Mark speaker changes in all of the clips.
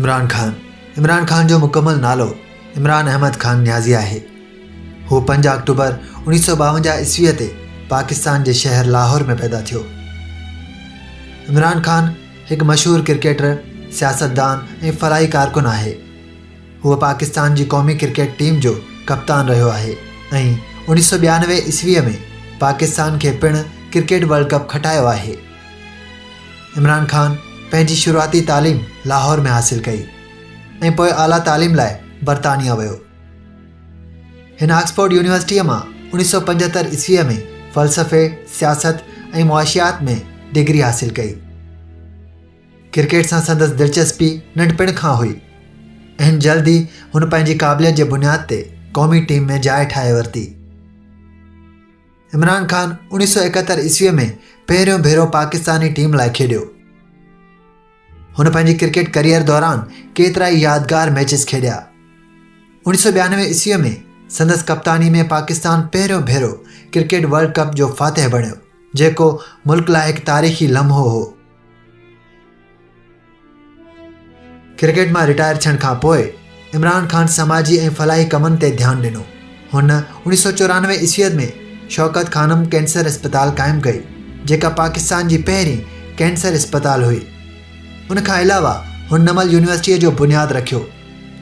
Speaker 1: इमरान खान जो मुकम्मल नालो इमरान अहमद खान न्याज़ी आहे। हू 5 अक्टूबर 1952 ईस्वीअ ते पाकिस्तान जे शहर लाहौर में पैदा थियो। इमरान खान एक मशहूर क्रिकेटर, सियासतदान ऐं फलाही कारकुन आहे। हूअ पाकिस्तान जी क़ौमी क्रिकेट टीम जो कप्तान रहियो आहे ऐं 1992 ईस्वीअ में पाकिस्तान खे पिणु क्रिकेट वर्ल्ड कप खटायो आहे। इमरान खान पंहिंजी शुरूआती तालीम लाहौर में हासिल कई ऐं पोइ आला तालीम लाइ बरतानिया वियो। हिन ऑक्सफोर्ड यूनिवर्सिटीअ मां 1975 ईस्वीअ में फ़लसफ़े, सियासत ऐं मुआशियात में डिग्री हासिल कई। क्रिकेट सां संदसि दिलचस्पी नंढपिण खां हुई ऐं जल्द ई हुन पंहिंजी क़ाबिलियत जे बुनियाद ते क़ौमी टीम में जाइ ठाहे वरिती। इमरान खान 1971 ईस्वीअ में पहिरियों भेरो पाकिस्तानी टीम लाइ खेॾियो। हुन पंहिंजी क्रिकेट करियर दौरान केतिरा ई यादगार मैचिस खेॾिया। 1992 ईस्वीअ में संदसि कप्तानी में पाकिस्तान पहिरियों भेरो क्रिकेट वर्ल्ड कप जो फ़ातिह बणियो, जेको मुल्क लाइ हिकु तारीख़ी लम्हो हो। क्रिकेट मां रिटायर थियण खां पोइ इमरान खान समाजी ऐं फलाही कमनि ते ध्यानु ॾिनो। हुन 1994 ईस्वीअ में शौकत खानम कैंसर अस्पताल क़ाइमु कई, जेका पाकिस्तान जी पहिरीं कैंसर अस्पताल हुई। उन खां अलावा हुन नमल यूनिवर्सिटीअ जो बुनियादु रखियो,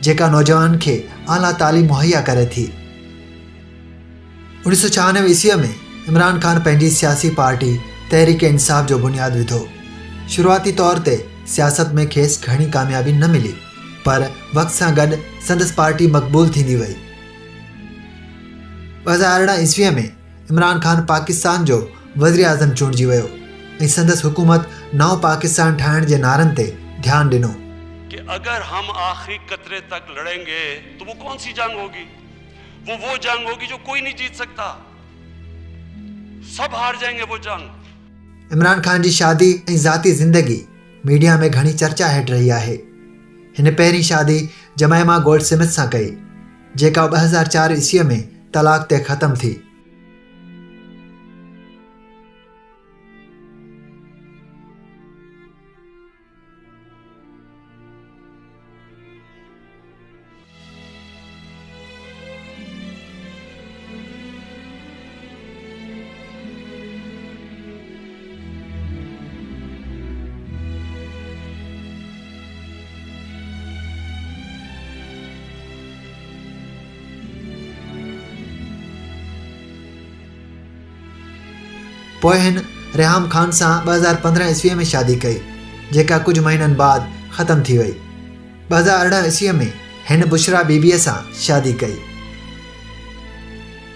Speaker 1: जेका नौजवान खे आला तालीम मुहैया करे थी। 1996 ईस्वीअ में इमरान खान पंहिंजी सियासी पार्टी तहरीक इंसाफ़ जो बुनियादु विधो। शुरूआती तौर ते सियासत में खेसि घणी कामयाबी न मिली, पर वक़्त सां गॾु संदसि पार्टी मक़बूल थींदी वई। 2018 ईस्वीअ में इमरान खान पाकिस्तान जो वज़ीर आज़म चूंडिजी वियो ऐं संदसि हुकूमत नओं पाकिस्तान ठाहिण जे नारनि ते ध्यानु ॾिनो
Speaker 2: कि अगर हम आखिरी कतरे तक लड़ेंगे तो वो कौन सी जंग होगी? वो जंग होगी जो कोई नहीं जीत सकता, सब हार जाएंगे वो जंग।
Speaker 1: इमरान खान जी शादी ऐं ज़ाती ज़िंदगी मीडिया में घणी चर्चा हेठि रही आहे। हिन पहिरीं शादी जमाइमा गोल्डस्मिथ सां कई, जेका 2004 ईस्वीअ में तलाक़ ते ख़तमु थी। पोइ हिन रेहाम खान सां 2015 ईस्वीअ में शादी कई, जेका कुझु महीननि बाद ख़तमु थी वई। 2018 ईस्वीअ में हिन बुशरा बीबीअ सां शादी कई।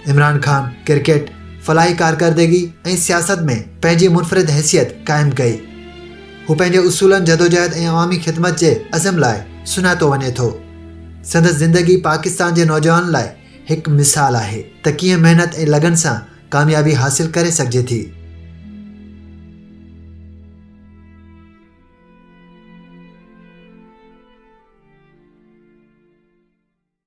Speaker 1: इमरान खान क्रिकेट, फलाही कारकर्दगी ऐं सियासत में पंहिंजी मुनफ़रिद हैसियत क़ाइमु कई। हू पंहिंजे उसूलनि, जदोजहद ऐं अवामी ख़िदमत जे अज़म लाइ सुञातो वञे थो। संदसि ज़िंदगी पाकिस्तान जे नौजवान लाइ हिकु मिसाल आहे त कीअं महिनत ऐं लगन सां कामयाबी हासिल करे सघिजे थी।